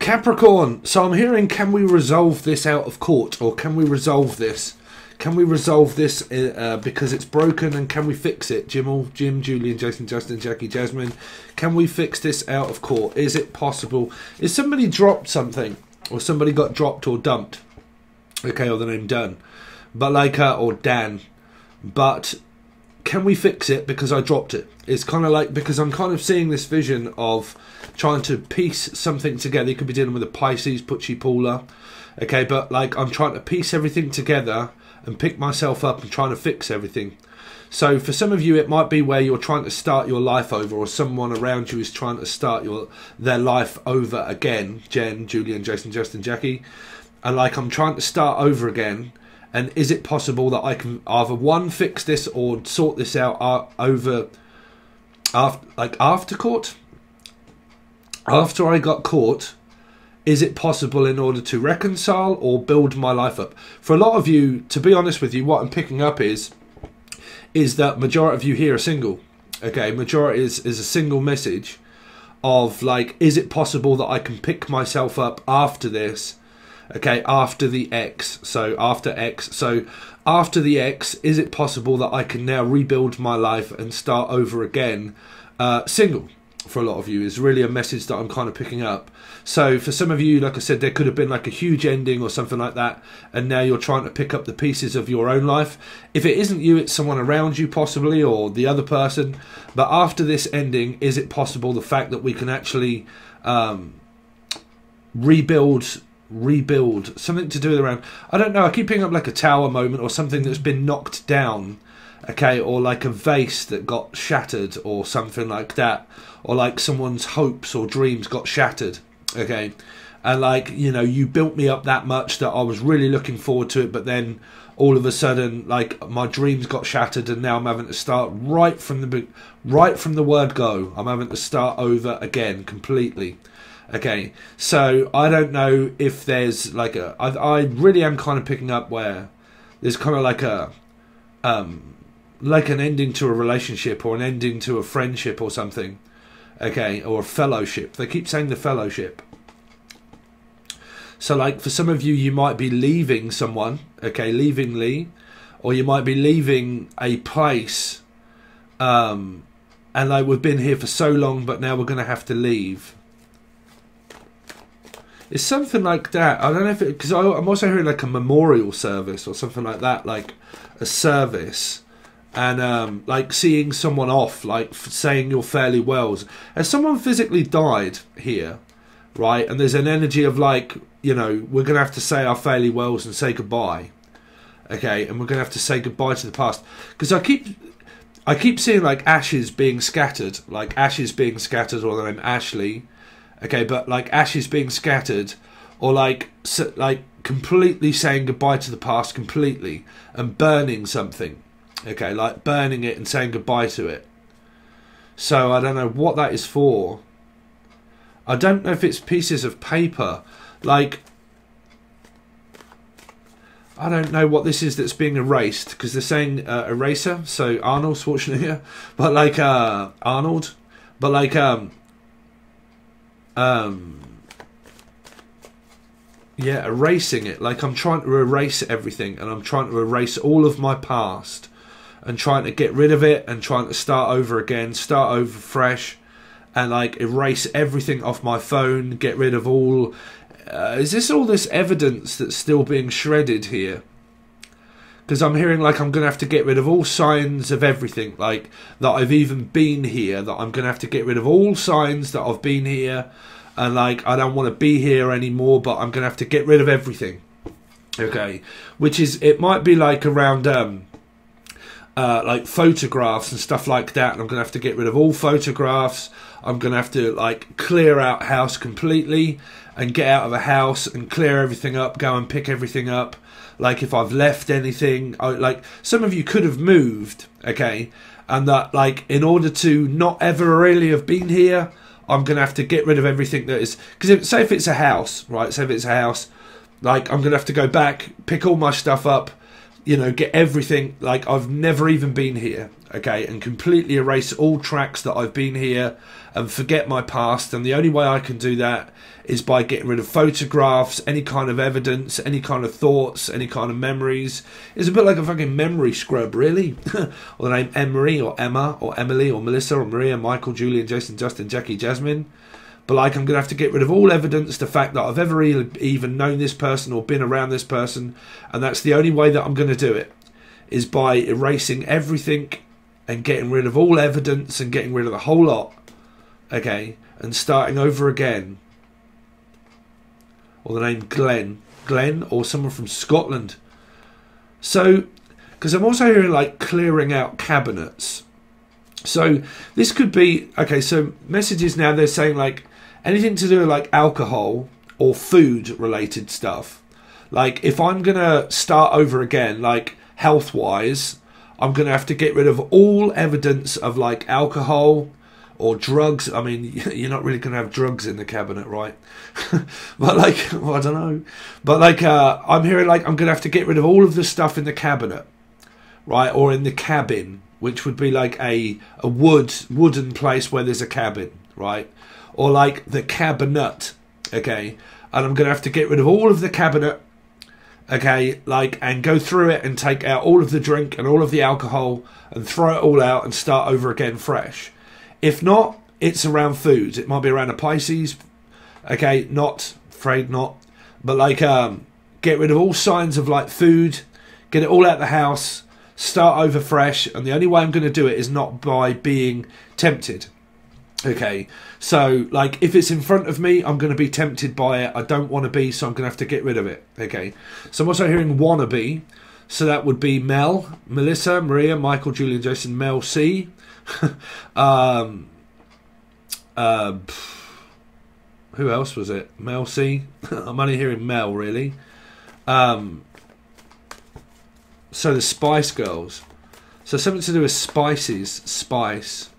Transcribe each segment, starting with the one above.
Capricorn, so I'm hearing, can we resolve this out of court? Or can we resolve this? Can we resolve this because it's broken, and can we fix it? Jim, Julian, Jason, Justin, Jackie, Jasmine, can we fix this out of court? Is it possible? Is somebody dropped something? Or somebody got dropped or dumped? Okay, or the name done. But like, or Dan. But can we fix it because I dropped it? It's kind of like, because I'm kind of seeing this vision of trying to piece something together. You could be dealing with a Pisces, Pucci, Paula. Okay, but like, I'm trying to piece everything together and pick myself up and trying to fix everything. So for some of you, it might be where you're trying to start your life over, or someone around you is trying to start their life over again. Jen, Julian, Jason, Justin, Jackie. And like, I'm trying to start over again. And is it possible that I can either one, fix this or sort this out after court? After I got caught, is it possible in order to reconcile or build my life up? For a lot of you, to be honest with you, what I'm picking up is that majority of you here are single. Okay, majority is a single message of like, is it possible that I can pick myself up after this? Okay, after the X. So after X. So after the X, is it possible that I can now rebuild my life and start over again? Single, for a lot of you, is really a message that I'm kind of picking up. So for some of you, like I said, there could have been like a huge ending or something like that, and now you're trying to pick up the pieces of your own life. If it isn't you, it's someone around you possibly, or the other person. But after this ending, is it possible the fact that we can actually rebuild something to do with around, I don't know, I keep picking up like a tower moment or something that's been knocked down, okay, or like a vase that got shattered or something like that, or like someone's hopes or dreams got shattered, okay, and like, you know, you built me up that much that I was really looking forward to it, but then all of a sudden, like, my dreams got shattered, and now I'm having to start right from the word go. I'm having to start over again completely. Okay, so I don't know if there's like I really am kind of picking up where there's kind of like like an ending to a relationship, or an ending to a friendship or something. Okay, or a fellowship. They keep saying the fellowship. So like, for some of you, you might be leaving someone, okay, leaving Lee, or you might be leaving a place, and like, we've been here for so long, but now we're going to have to leave. It's something like that. I don't know if it, because I'm also hearing like a memorial service or something like that, like a service, and like seeing someone off, like saying your fairly wells. Has someone physically died here, right? And there's an energy of like, you know, we're going to have to say our fairly wells and say goodbye. Okay, and we're going to have to say goodbye to the past. Because I keep seeing like ashes being scattered, or the name Ashley. Okay, but like ashes being scattered, or like completely saying goodbye to the past completely, and burning something. Okay, like burning it and saying goodbye to it. So I don't know what that is for. I don't know if it's pieces of paper. Like, I don't know what this is that's being erased, because they're saying eraser. So Arnold Schwarzenegger, but like Arnold, but like yeah, erasing it. Like, I'm trying to erase everything, and I'm trying to erase all of my past, and trying to get rid of it, and trying to start over again, start over fresh, and like erase everything off my phone, get rid of all is this all this evidence that's still being shredded here? Because I'm hearing like I'm going to have to get rid of all signs of everything, like that I've even been here, that I'm going to have to get rid of all signs that I've been here, and like I don't want to be here anymore, but I'm going to have to get rid of everything. Okay, which is, it might be like around like photographs and stuff like that, and I'm going to have to get rid of all photographs. I'm going to have to like clear out house completely, and get out of a house and clear everything up, go and pick everything up. Like if I've left anything, like some of you could have moved, okay, and that like in order to not ever really have been here, I'm going to have to get rid of everything that is, because say if it's a house, right, say if it's a house, like I'm going to have to go back, pick all my stuff up, you know, get everything, like I've never even been here, okay, and completely erase all tracks that I've been here and forget my past. And the only way I can do that is by getting rid of photographs, any kind of evidence, any kind of thoughts, any kind of memories. It's a bit like a fucking memory scrub, really. Or the name Emery or Emma or Emily or Melissa or Maria, Michael, Julian, Jason, Justin, Jackie, Jasmine. But like, I'm going to have to get rid of all evidence, the fact that I've ever even known this person or been around this person. And that's the only way that I'm going to do it, is by erasing everything and getting rid of all evidence and getting rid of the whole lot. Okay, and starting over again. Or the name Glenn, or someone from Scotland. So, because I'm also hearing like clearing out cabinets. So this could be, okay, so messages now, they're saying like anything to do with like alcohol or food related stuff. Like if I'm going to start over again, like health wise, I'm going to have to get rid of all evidence of like alcohol or drugs. I mean, you're not really going to have drugs in the cabinet, right? But like, well, I don't know. But like, I'm hearing like I'm going to have to get rid of all of the stuff in the cabinet, right? Or in the cabin, which would be like a wooden place where there's a cabin, right? Or like the cabinet, okay? And I'm going to have to get rid of all of the cabinet, okay? Like, and go through it and take out all of the drink and all of the alcohol and throw it all out and start over again fresh. If not, it's around foods. It might be around a Pisces, okay? Not, afraid not. But like, get rid of all signs of like food, get it all out of the house, start over fresh. And the only way I'm going to do it is not by being tempted. Okay, so like if it's in front of me, I'm going to be tempted by it. I don't want to be, so I'm going to have to get rid of it. Okay, so I'm also hearing wannabe. So that would be Mel, Melissa, Maria, Michael, Julian, Jason, Mel C. Who else was it? Mel C. I'm only hearing Mel, really. So the Spice Girls. So something to do with spices. Spice.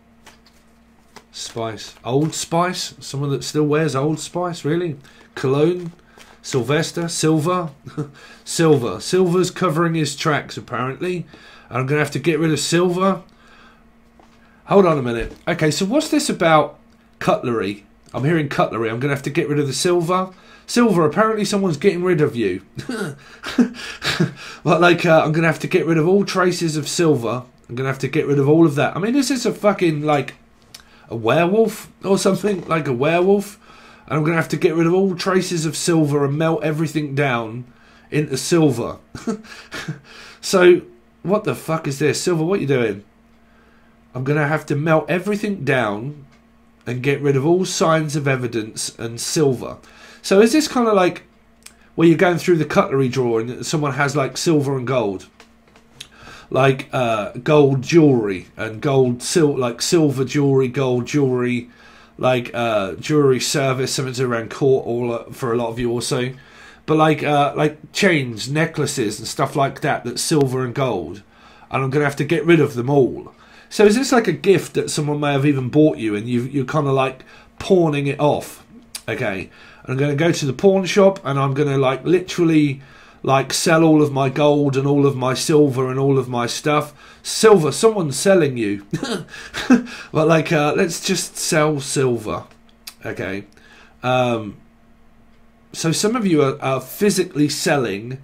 Old Spice. Someone that still wears Old Spice, really. Cologne. Sylvester. Silver. Silver. Silver's covering his tracks, apparently. I'm going to have to get rid of Silver. Hold on a minute. Okay, so what's this about cutlery? I'm hearing cutlery. I'm going to have to get rid of the silver. Silver, apparently someone's getting rid of you. But like, I'm going to have to get rid of all traces of silver. I'm going to have to get rid of all of that. I mean, is this a fucking, like, a werewolf or something? Like a werewolf? And I'm going to have to get rid of all traces of silver and melt everything down into silver. So, what the fuck is this? Silver, what are you doing? I'm going to have to melt everything down and get rid of all signs of evidence and silver. So is this kind of like where you're going through the cutlery drawer and someone has like silver and gold? Like gold jewellery and like silver jewellery, gold jewellery, like jewellery service, something to around court or for a lot of you also. But like chains, necklaces and stuff like that that's silver and gold. And I'm going to have to get rid of them all. So is this like a gift that someone may have even bought you and you're kind of like pawning it off? Okay, and I'm going to go to the pawn shop and I'm going to like literally like sell all of my gold and all of my silver and all of my stuff. Silver, someone's selling you. But like, let's just sell silver. Okay. So some of you are physically selling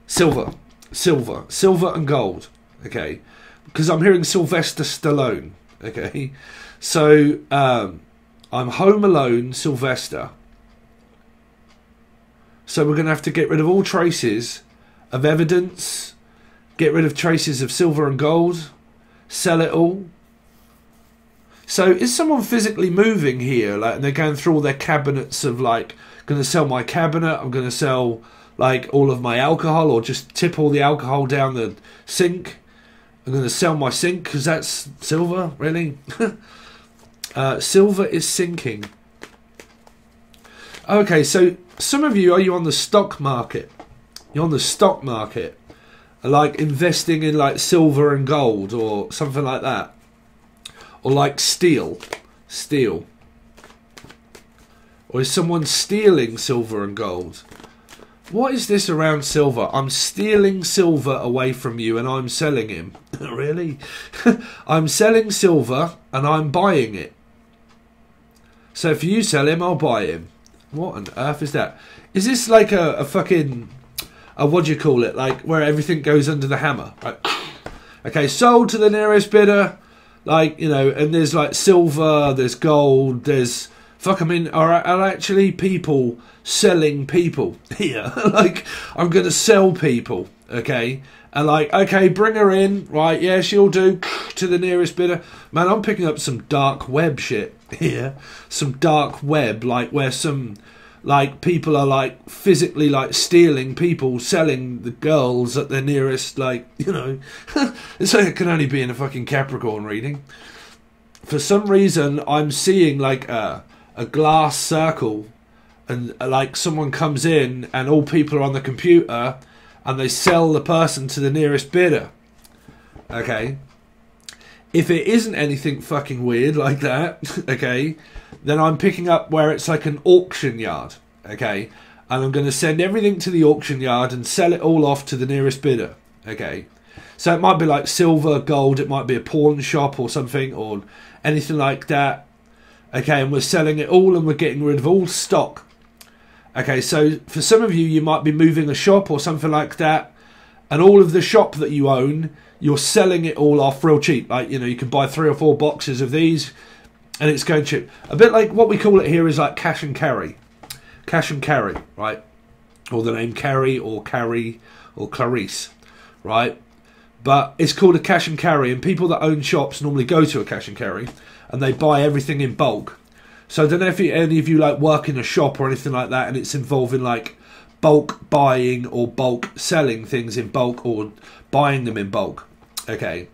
silver and gold. Okay. Because I'm hearing Sylvester Stallone, okay? So, I'm home alone, Sylvester. So we're going to have to get rid of all traces of evidence, get rid of traces of silver and gold, sell it all. So is someone physically moving here? Like, and they're going through all their cabinets of like, going to sell my cabinet, I'm going to sell like all of my alcohol or just tip all the alcohol down the sink. I'm going to sell my sink because that's silver, really? Silver is sinking. Okay, so some of you, are you on the stock market? You're on the stock market. Like investing in like silver and gold or something like that. Or like steel. Or is someone stealing silver and gold? What is this around silver? I'm stealing silver away from you and I'm selling him. Really? I'm selling silver and I'm buying it. So if you sell him, I'll buy him. What on earth is that? Is this like a fucking... what do you call it? Like where everything goes under the hammer? Right? Okay, sold to the nearest bidder. Like, you know, and there's like silver, there's gold, there's... Fuck, I mean, are actually people selling people here? Like, I'm going to sell people, okay? And like, okay, bring her in, right? Yeah, she'll do, to the nearest bidder. Man, I'm picking up some dark web shit here. Some dark web, like where some, like, people are like physically like stealing people, selling the girls at the nearest, like, you know. It's like it can only be in a fucking Capricorn reading. For some reason, I'm seeing like a glass circle, and like someone comes in and all people are on the computer and they sell the person to the nearest bidder. Okay, if it isn't anything fucking weird like that, okay, then I'm picking up where it's like an auction yard, okay, and I'm going to send everything to the auction yard and sell it all off to the nearest bidder. Okay, so it might be like silver, gold, it might be a pawn shop or something, or anything like that. Okay, and we're selling it all and we're getting rid of all stock. Okay, so for some of you, you might be moving a shop or something like that. And all of the shop that you own, you're selling it all off real cheap. Like, you know, you can buy 3 or 4 boxes of these and it's going cheap. A bit like what we call it here is like cash and carry. Cash and carry, right? Or the name Carrie or Carrie or Clarice, right? But it's called a cash and carry, and people that own shops normally go to a cash and carry and they buy everything in bulk. So I don't know if any of you like work in a shop or anything like that and it's involving like bulk buying or bulk selling things in bulk or buying them in bulk. Okay,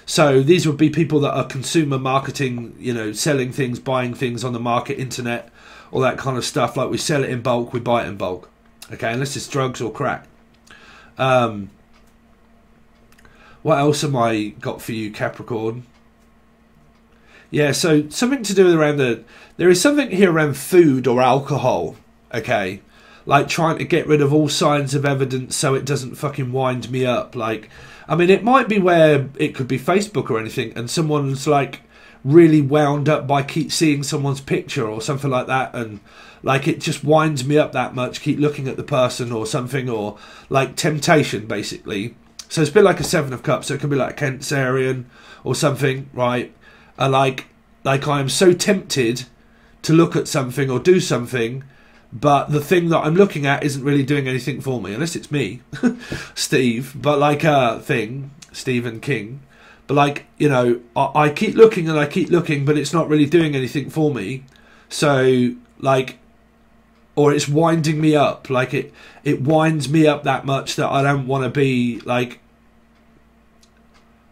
so these would be people that are consumer marketing, you know, selling things, buying things on the market, internet, all that kind of stuff. Like we sell it in bulk, we buy it in bulk. Okay, unless it's drugs or crack. What else have I got for you, Capricorn? Yeah, so something to do with around there is something here around food or alcohol, okay? Like trying to get rid of all signs of evidence so it doesn't fucking wind me up. Like, I mean, it might be where it could be Facebook or anything and someone's like really wound up by keep seeing someone's picture or something like that, and like it just winds me up that much, keep looking at the person or something, or like temptation basically. So it's a bit like a 7 of Cups, so it could be like a Cancerian or something, right? Like I am so tempted to look at something or do something, but the thing that I'm looking at isn't really doing anything for me, unless it's me, Steve. But like Stephen King. But like, you know, I keep looking and I keep looking, but it's not really doing anything for me. So like, or it's winding me up. Like it winds me up that much that I don't want to be like,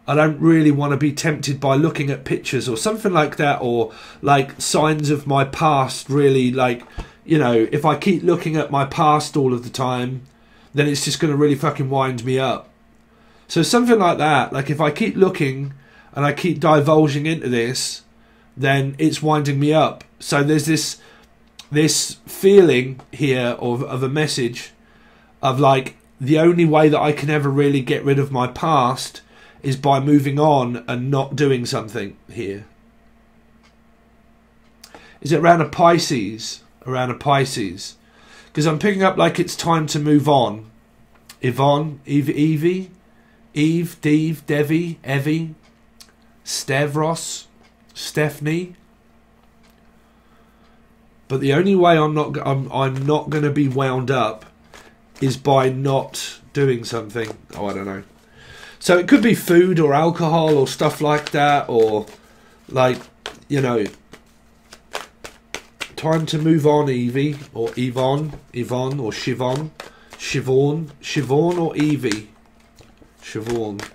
I don't really want to be tempted by looking at pictures or something like that, or like signs of my past really, like, you know, if I keep looking at my past all of the time, then it's just going to really fucking wind me up. So something like that, like if I keep looking and I keep divulging into this, then it's winding me up. So there's this feeling here of a message of like, the only way that I can ever really get rid of my past is by moving on and not doing something here. Is it around a Pisces? Around a Pisces. Because I'm picking up like it's time to move on. Yvonne, Evie, Eve, Deve, Devi, Evie, Stavros, Stephanie. But the only way I'm not going to be wound up is by not doing something. Oh, I don't know. So it could be food or alcohol or stuff like that, or like, you know, time to move on, Evie, or Yvonne, or Siobhan, Siobhan or Evie, Siobhan.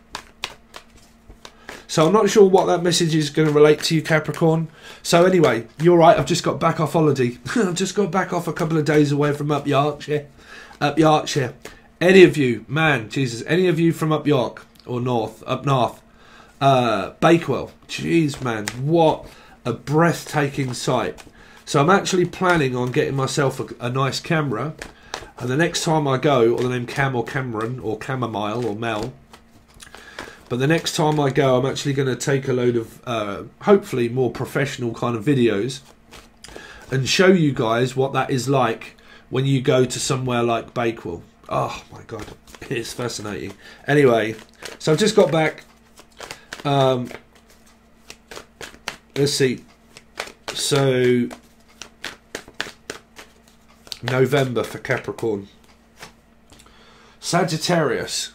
So I'm not sure what that message is going to relate to you, Capricorn. So anyway, you're right, I've just got back off holiday. I've just got back off a couple of days away from up Yorkshire. Any of you, man, Jesus, any of you from up York or up north, Bakewell, jeez, man, what a breathtaking sight. So I'm actually planning on getting myself a nice camera And the next time I go, or the name Cam or Cameron or Chamomile or Mel, but the next time I go, I'm actually going to take a load of hopefully more professional kind of videos and show you guys what that is like when you go to somewhere like Bakewell. Oh my god, it's fascinating. Anyway, so I've just got back. Let's see. So November for Capricorn. Sagittarius.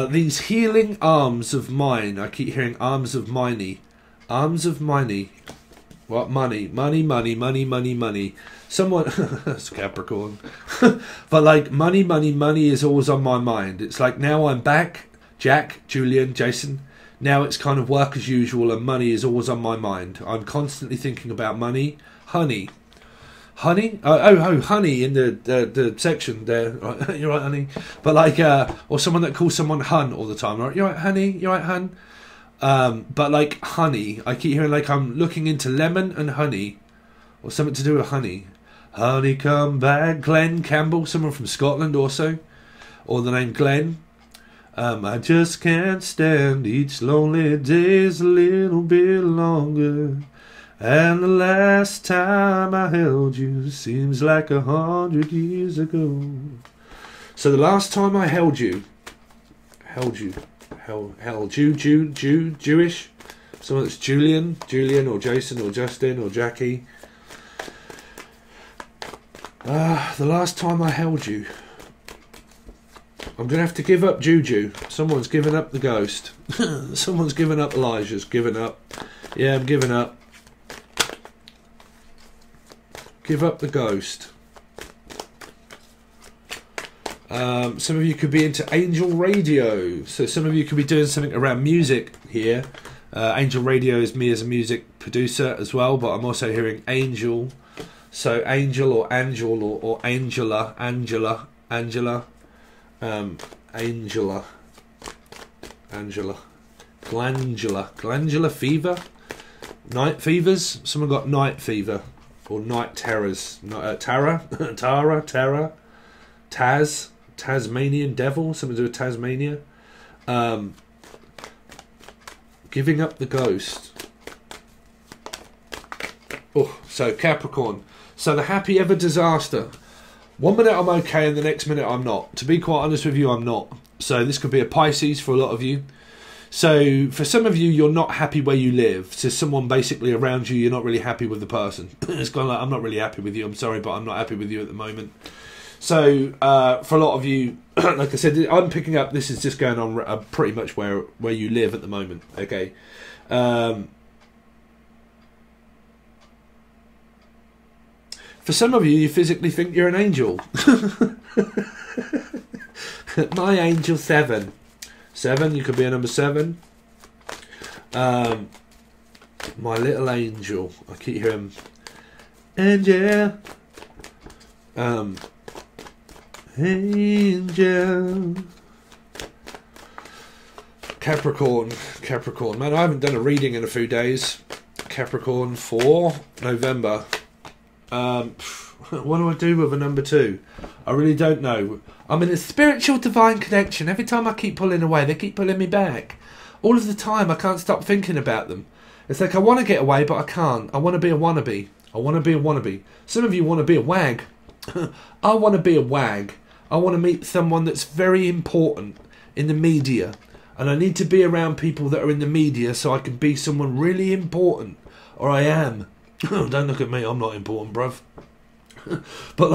These healing arms of mine. I keep hearing arms of miney. Arms of miney. What? Money. Money, money, money, money, money. Someone... That's Capricorn. But like money, money, money is always on my mind. It's like now I'm back. Jack, Julian, Jason. Now it's kind of work as usual and money is always on my mind. I'm constantly thinking about money. Honey. Honey? Oh, honey in the section there. Right, you're right, honey. But like, or someone that calls someone hun all the time. Right, you're right, honey. You're right, hun. But like honey, I keep hearing like I'm looking into lemon and honey, or something to do with honey. Honey, come back, Glenn Campbell, someone from Scotland also, or the name Glenn. I just can't stand each lonely day's a little bit longer. And the last time I held you seems like 100 years ago. So the last time I held you, Jewish, someone that's Julian or Jason or Justin or Jackie. The last time I held you, I'm going to have to give up Juju. Someone's given up the ghost. Someone's given up. Elijah's given up. Yeah, I'm giving up. Give up the ghost. Some of you could be into Angel Radio. So some of you could be doing something around music here. Angel Radio is me as a music producer as well, but I'm also hearing Angel. So Angel or Angel or Angela. Glandular fever. Night fevers. Someone got night fever. Or night terrors. Tara. Tasmanian devil. Something to do with Tasmania. Giving up the ghost. Oh, so Capricorn. So the happy ever disaster. 1 minute I'm okay and the next minute I'm not. To be quite honest with you, I'm not. So this could be a Pisces for a lot of you. So for some of you, you're not happy where you live. So someone basically around you, you're not really happy with the person. It's kind of like, I'm not really happy with you. I'm sorry, but I'm not happy with you at the moment. So for a lot of you, like I said, I'm picking up, this is just going on pretty much where you live at the moment. Okay. For some of you, you physically think you're an angel. My angel 7. 7, you could be a number 7. My little angel. I keep hearing angel. Angel. Capricorn. Man, I haven't done a reading in a few days. Capricorn for November. What do I do with a number 2? I really don't know. I'm in a spiritual divine connection. Every time I keep pulling away, they keep pulling me back. All of the time, I can't stop thinking about them. It's like I want to get away, but I can't. I want to be a wannabe. Some of you want to be a wag. I want to be a wag. I want to meet someone that's very important in the media. And I need to be around people that are in the media so I can be someone really important. Or I am. Don't look at me, I'm not important, bruv. But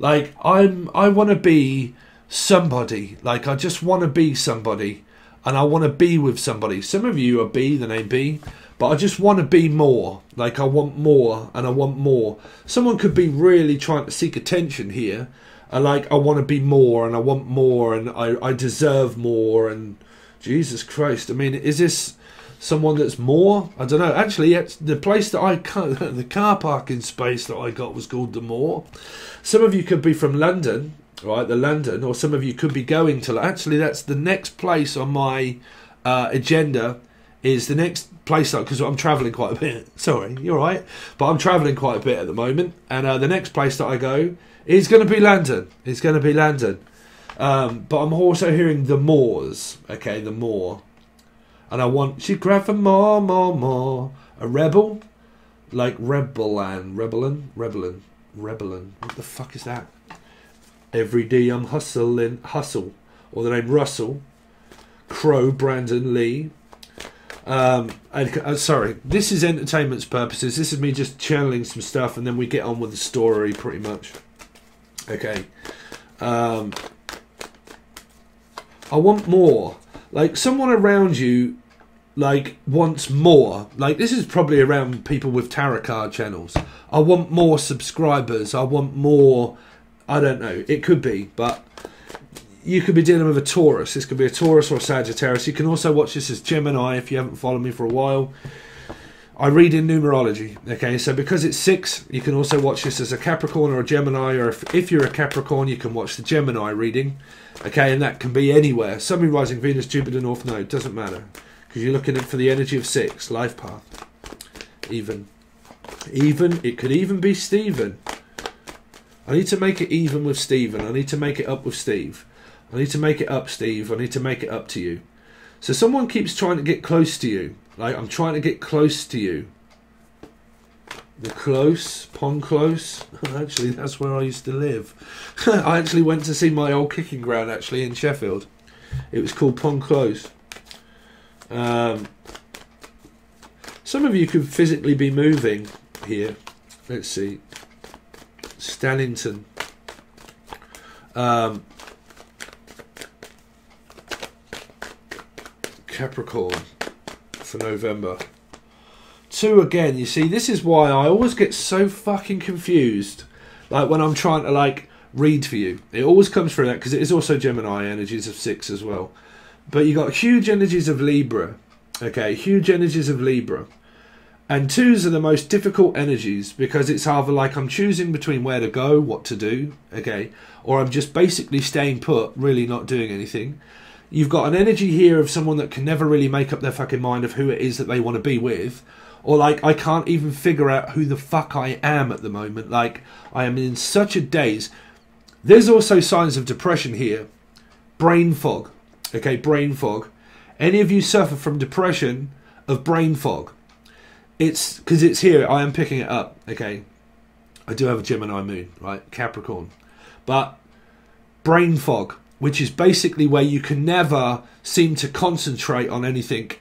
I want to be somebody. Like, I just want to be somebody. And I want to be with somebody. Some of you are B, the name B. But I just want to be more. Like, I want more and I want more. Someone could be really trying to seek attention here. And like, I want to be more and I want more and I deserve more. And Jesus Christ, I mean, is this someone that's more? I don't know. Actually, it's the place that the car parking space that I got was called the Moor. Some of you could be from London, right? The London, or some of you could be going to. Actually, that's the next place on my agenda is the next place, because I'm travelling quite a bit. Sorry, you're right, but I'm travelling quite a bit at the moment, and the next place that I go is going to be London. It's going to be London, but I'm also hearing the Moors. Okay, the Moor, and I want she cried for more, more, more. A rebel, like rebellan. What the fuck is that? Every day I'm hustling, hustle, or the name Russell Crowe, Brandon Lee. Sorry, this is entertainment's purposes. This is me just channeling some stuff, and then we get on with the story, pretty much. Okay. I want more. Like, someone around you, like, wants more. Like, this is probably around people with tarot card channels. I want more subscribers. I want more. I don't know. It could be, but you could be dealing with a Taurus. This could be a Taurus or a Sagittarius. You can also watch this as Gemini if you haven't followed me for a while. I read in numerology. Okay, so because it's 6, you can also watch this as a Capricorn or a Gemini, or if you're a Capricorn, you can watch the Gemini reading. Okay, and that can be anywhere. Sun, Moon, Rising, Venus, Jupiter, North Node. Doesn't matter, because you're looking for the energy of 6, life path. Even, it could even be Stephen. I need to make it even with Stephen. I need to make it up with Steve. I need to make it up, Steve. I need to make it up to you. So someone keeps trying to get close to you. Like, I'm trying to get close to you. The close, Pond Close. Actually, that's where I used to live. I actually went to see my old kicking ground, actually, in Sheffield. It was called Pond Close. Some of you could physically be moving here. Let's see. Stannington. Capricorn for November. 2 again. You see, this is why I always get so fucking confused, like when I'm trying to like read for you. It always comes through that, because it is also Gemini energies of 6 as well. But you got huge energies of Libra. Okay, huge energies of Libra. And 2s are the most difficult energies, because it's either like I'm choosing between where to go, what to do, okay, or I'm just basically staying put, really not doing anything. You've got an energy here of someone that can never really make up their fucking mind of who it is that they want to be with. Or like, I can't even figure out who the fuck I am at the moment. Like, I am in such a daze. There's also signs of depression here. Brain fog. Okay, brain fog. Any of you suffer from depression of brain fog? It's because it's here. I am picking it up. Okay, I do have a Gemini moon, right? Capricorn. But brain fog, which is basically where you can never seem to concentrate on anything.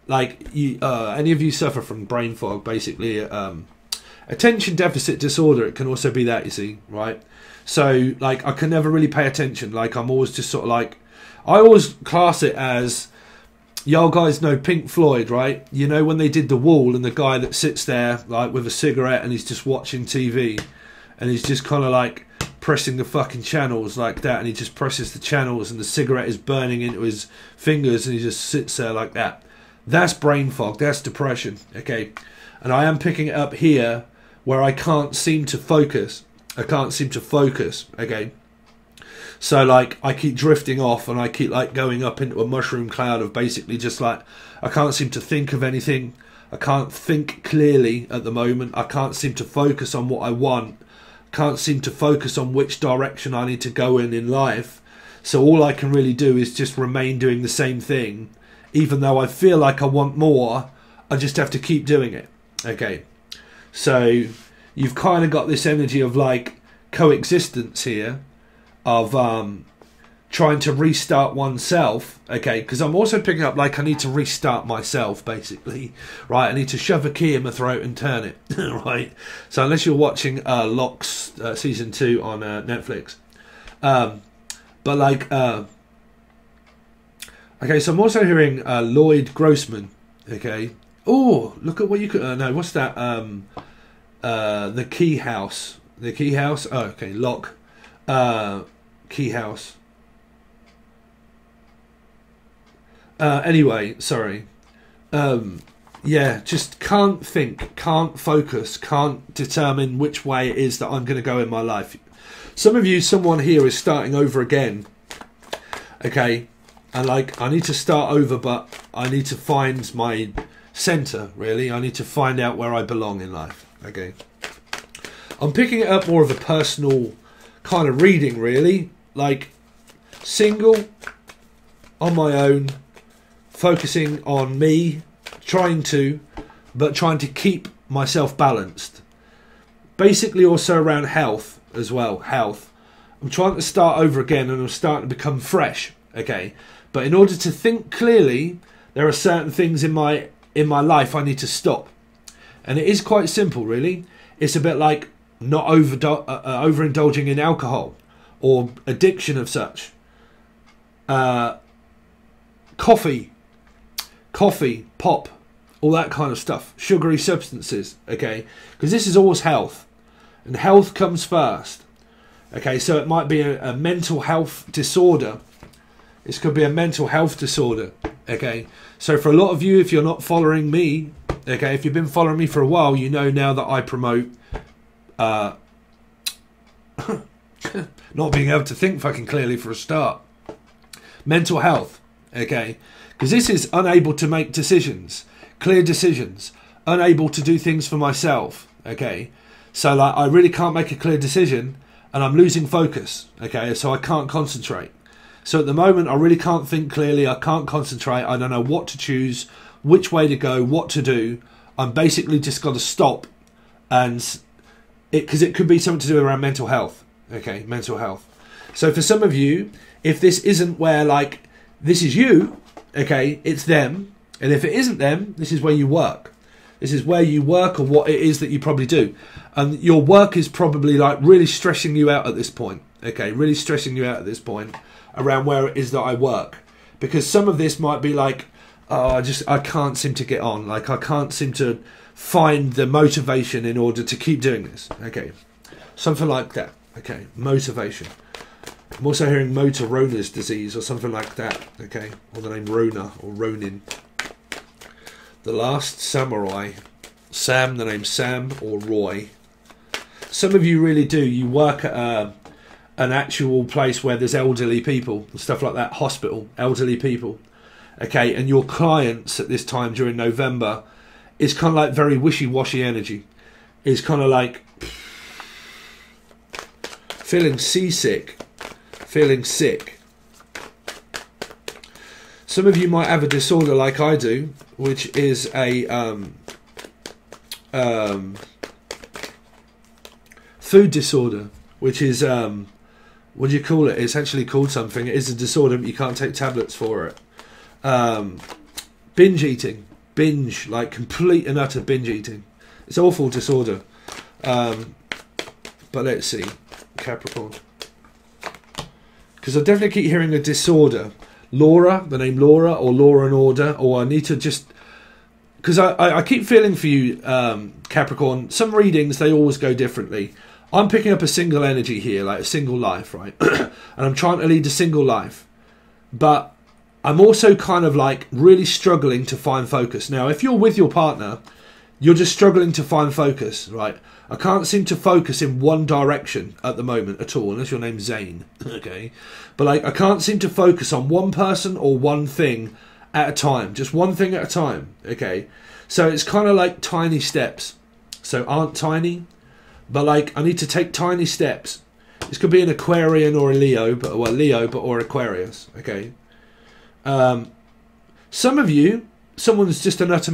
Like, you, any of you suffer from brain fog, basically. Attention deficit disorder, it can also be that, you see, right? So, like, I can never really pay attention. Like, I'm always just sort of like, I always class it as, y'all guys know Pink Floyd, right? You know when they did The Wall, and the guy that sits there, like, with a cigarette, and he's just watching TV, and he's just kind of like pressing the fucking channels like that, and he just presses the channels, and the cigarette is burning into his fingers, and he just sits there like that. That's brain fog. That's depression. Okay, and I am picking it up here where I can't seem to focus. I can't seem to focus. Okay, so like I keep drifting off, and I keep like going up into a mushroom cloud of basically just like, I can't seem to think of anything. I can't think clearly at the moment. I can't seem to focus on what I want. Can't seem to focus on which direction I need to go in life. So all I can really do is just remain doing the same thing. Even though I feel like I want more, I just have to keep doing it. Okay, so you've kind of got this energy of like coexistence here, of trying to restart oneself. Okay, because I'm also picking up like I need to restart myself, basically, right? I need to shove a key in my throat and turn it, right? So unless you're watching Locks season 2 on Netflix, but like. Okay, so I'm also hearing Lloyd Grossman. Okay. Oh, look at what you could. No, what's that? The Key House. The Key House. Oh, okay. Lock. Key House. Anyway, sorry. Yeah, just can't think, can't focus, can't determine which way it is that I'm going to go in my life. Some of you, someone here is starting over again. Okay. And like, I need to start over, but I need to find my center, really. I need to find out where I belong in life. Okay. I'm picking it up more of a personal kind of reading, really. Like, single, on my own, focusing on me, trying to keep myself balanced. Basically also around health as well, health. I'm trying to start over again and I'm starting to become fresh, okay? But in order to think clearly, there are certain things in my life I need to stop. And it is quite simple, really. It's a bit like not overindulging in alcohol or addiction of such. Coffee, pop, all that kind of stuff. Sugary substances, okay? Because this is always health. And health comes first. Okay, so it might be a mental health disorder. This could be a mental health disorder, okay? So for a lot of you, if you're not following me, okay, if you've been following me for a while, you know now that I promote not being able to think fucking clearly for a start. Mental health, okay? Because this is unable to make decisions, clear decisions, unable to do things for myself, okay? So like, I really can't make a clear decision and I'm losing focus, okay? So I can't concentrate. So at the moment, I really can't think clearly. I can't concentrate. I don't know what to choose, which way to go, what to do. I'm basically just got to stop, and because it could be something to do around mental health. Okay, mental health. So for some of you, if this isn't where, like, this is you, okay, it's them. And if it isn't them, this is where you work. This is where you work, or what it is that you probably do. And your work is probably like really stressing you out at this point. Okay, really stressing you out at this point around where it is that I work. Because some of this might be like, oh, I can't seem to get on. Like, I can't seem to find the motivation in order to keep doing this. Okay, something like that. Okay, motivation. I'm also hearing motor Rona's disease or something like that. Okay, or the name Rona or Ronin. The Last Samurai. Sam, the name Sam or Roy. Some of you really do. You work at an actual place where there's elderly people and stuff like that. Hospital, elderly people. Okay, and your clients at this time during November is kind of like very wishy-washy energy. It's kind of like feeling seasick, feeling sick. Some of you might have a disorder like I do, which is a food disorder, which is what do you call it? It's actually called something. It is a disorder, but you can't take tablets for it. Binge eating, like complete and utter binge eating. It's an awful disorder. But let's see, Capricorn, because I definitely keep hearing a disorder. Laura, the name Laura, or Law and Order, or I need to just, because I keep feeling for you, Capricorn, some readings, they always go differently. I'm picking up a single energy here, like a single life, right? And I'm trying to lead a single life. But I'm also kind of like really struggling to find focus. Now, if you're with your partner, you're just struggling to find focus, right? I can't seem to focus in one direction at the moment at all, unless your name's Zane, okay? But like, I can't seem to focus on one person or one thing at a time, just one thing at a time, okay? So it's kind of like tiny steps. So aren't tiny, but like I need to take tiny steps. This could be an Aquarian or a Leo, but or Aquarius, okay? Some of you, someone's just an utter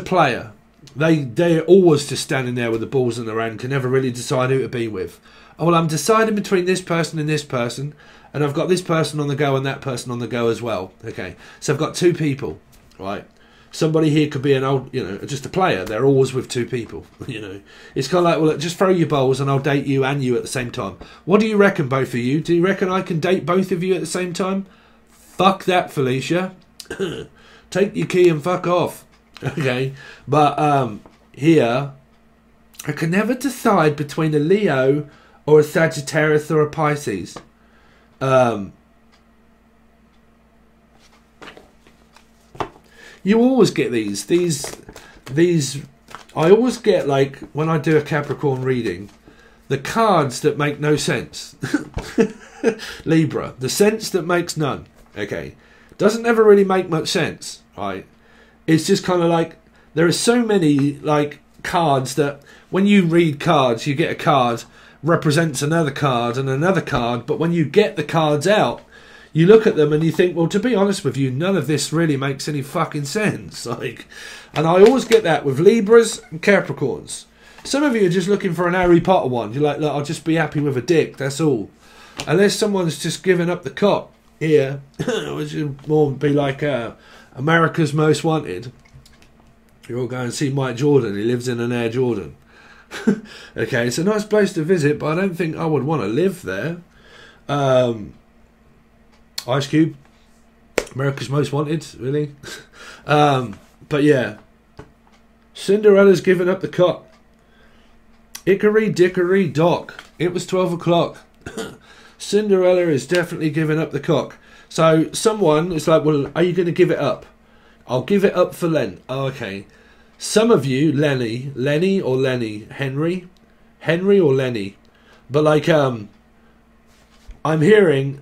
player. They're always just standing there with the balls in their hand, can never really decide who to be with. Oh, well, I'm deciding between this person and this person, and I've got this person on the go and that person on the go as well. Okay, so I've got two people, right? Somebody here could be an old, just a player. They're always with two people, It's kind of like, well, just throw your bowls and I'll date you and you at the same time. What do you reckon, both of you? Do you reckon I can date both of you at the same time? Fuck that, Felicia. Take your key and fuck off. Okay, but here, I can never decide between a Leo or a Sagittarius or a Pisces. You always get these. I always get, like, when I do a Capricorn reading, the cards that make no sense. Libra, the sense that makes none. Okay, doesn't ever really make much sense, right? It's just kind of like, there are so many like cards that when you read cards, you get a card represents another card and another card, but when you get the cards out, you look at them and you think, well, to be honest with you, none of this really makes any fucking sense. Like, and I always get that with Libras and Capricorns. Some of you are just looking for an Harry Potter one. You're like, look, I'll just be happy with a dick, that's all. Unless someone's just given up the cock here, which would more be like America's Most Wanted. You're all going to see Mike Jordan. He lives in an Air Jordan. Okay, it's a nice place to visit, but I don't think I would want to live there. Ice Cube, America's Most Wanted, really. But yeah, Cinderella's given up the cock. Ickery dickory dock. It was 12 o'clock. Cinderella is definitely giving up the cock. So someone is like, well, are you going to give it up? I'll give it up for Len. Oh, okay. Some of you, Lenny or Lenny, Henry or Lenny. But like, I'm hearing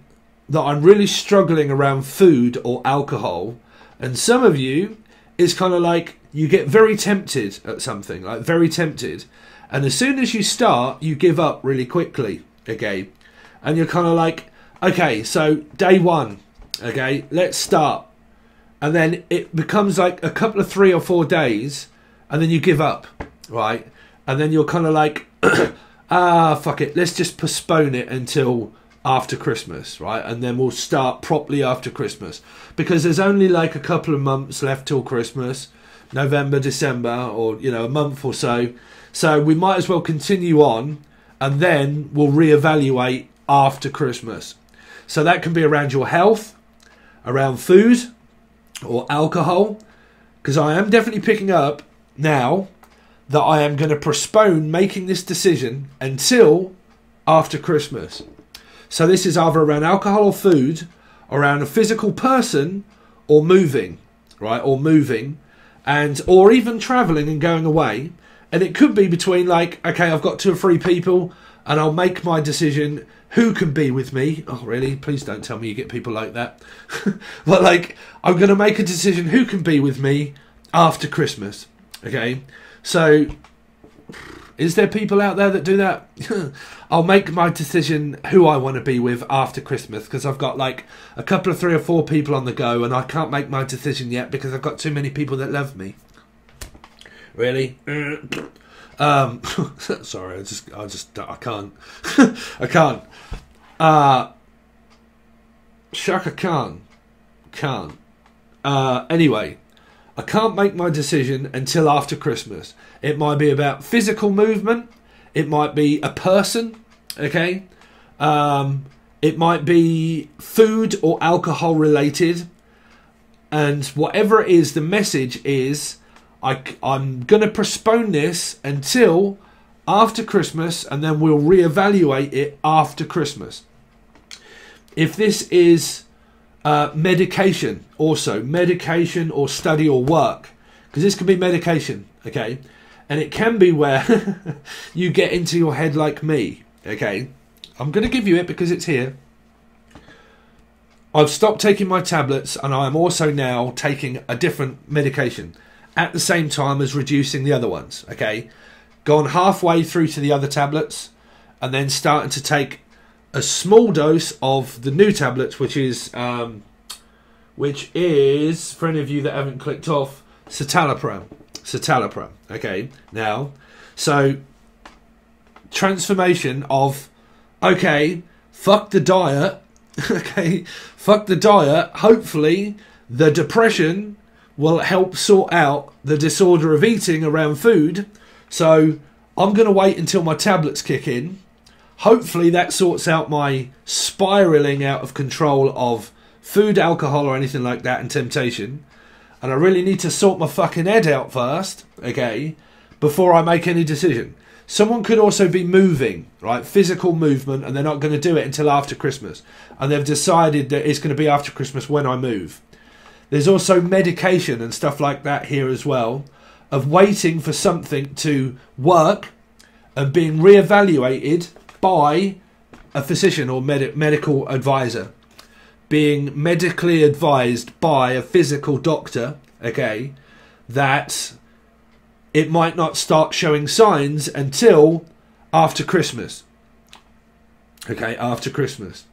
that I'm really struggling around food or alcohol. And some of you, it's kind of like you get very tempted at something, like very tempted. And as soon as you start, you give up really quickly, okay? And you're kind of like, okay, so day one, okay, let's start. And then it becomes like a couple of 3 or 4 days, and then you give up, right? And then you're kind of like, fuck it, let's just postpone it until after Christmas, right? And then we'll start properly after Christmas. Because there's only like a couple of months left till Christmas, November, December, or, you know, a month or so. So we might as well continue on, and then we'll reevaluate after Christmas. So that can be around your health, around food, or alcohol, because I am definitely picking up now that I am going to postpone making this decision until after Christmas. So this is either around alcohol or food, around a physical person, or moving, right? Or moving, and or even traveling and going away. And it could be between like, okay, I've got 2 or 3 people, and I'll make my decision who can be with me. Oh, really? Please don't tell me you get people like that. But like, I'm going to make a decision who can be with me after Christmas. Okay? So, is there people out there that do that? I'll make my decision who I want to be with after Christmas, because I've got like a couple of 3 or 4 people on the go, and I can't make my decision yet because I've got too many people that love me. Really? Sorry, I can't. I can't. Shaka Khan. Can't. Anyway, I can't make my decision until after Christmas. It might be about physical movement. It might be a person. Okay. It might be food or alcohol related. And whatever it is, the message is, I'm going to postpone this until after Christmas, and then we'll reevaluate it after Christmas. If this is medication, also medication or study or work, because this can be medication, okay, and it can be where you get into your head like me, okay. I'm going to give you it because it's here. I've stopped taking my tablets, and I am also now taking a different medication at the same time as reducing the other ones, okay? Gone halfway through to the other tablets, and then starting to take a small dose of the new tablets, which is, for any of you that haven't clicked off, citalopram, okay? Now, so, transformation of, okay, fuck the diet, okay, fuck the diet, hopefully the depression will help sort out the disorder of eating around food. So I'm going to wait until my tablets kick in. Hopefully that sorts out my spiraling out of control of food, alcohol or anything like that, and temptation. And I really need to sort my fucking head out first, okay, before I make any decision. Someone could also be moving, right, physical movement, and they're not going to do it until after Christmas. And they've decided that it's going to be after Christmas when I move. There's also medication and stuff like that here as well, of waiting for something to work and being re-evaluated by a physician or medical advisor, being medically advised by a physical doctor, okay, that it might not start showing signs until after Christmas. Okay, after Christmas.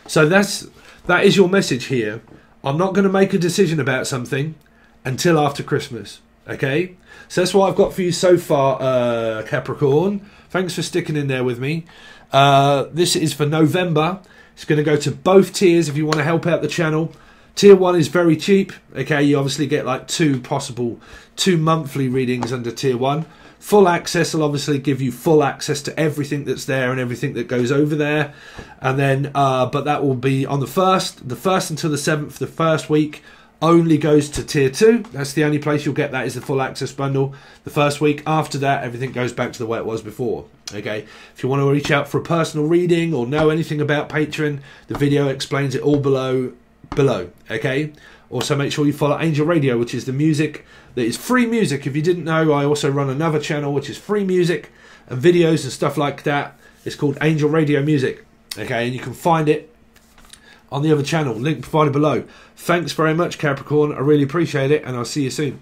So that is your message here. I'm not going to make a decision about something until after Christmas. Okay, so that's what I've got for you so far, Capricorn. Thanks for sticking in there with me. This is for November. It's going to go to both tiers if you want to help out the channel. Tier 1 is very cheap. Okay, you obviously get like two monthly readings under Tier 1. Full access will obviously give you full access to everything that's there and everything that goes over there. And then, but that will be on the 1st until the 7th, the first week. Only goes to Tier 2. That's the only place you'll get that, is the full access bundle. The first week. After that, everything goes back to the way it was before. Okay, if you want to reach out for a personal reading or know anything about Patron, the video explains it all below. Okay, also make sure you follow Angel Radio, which is the music that is free music. If you didn't know, I also run another channel which is free music and videos and stuff like that. It's called Angel Radio Music. Okay, and you can find it on the other channel, link provided below. Thanks very much, Capricorn. I really appreciate it, and I'll see you soon.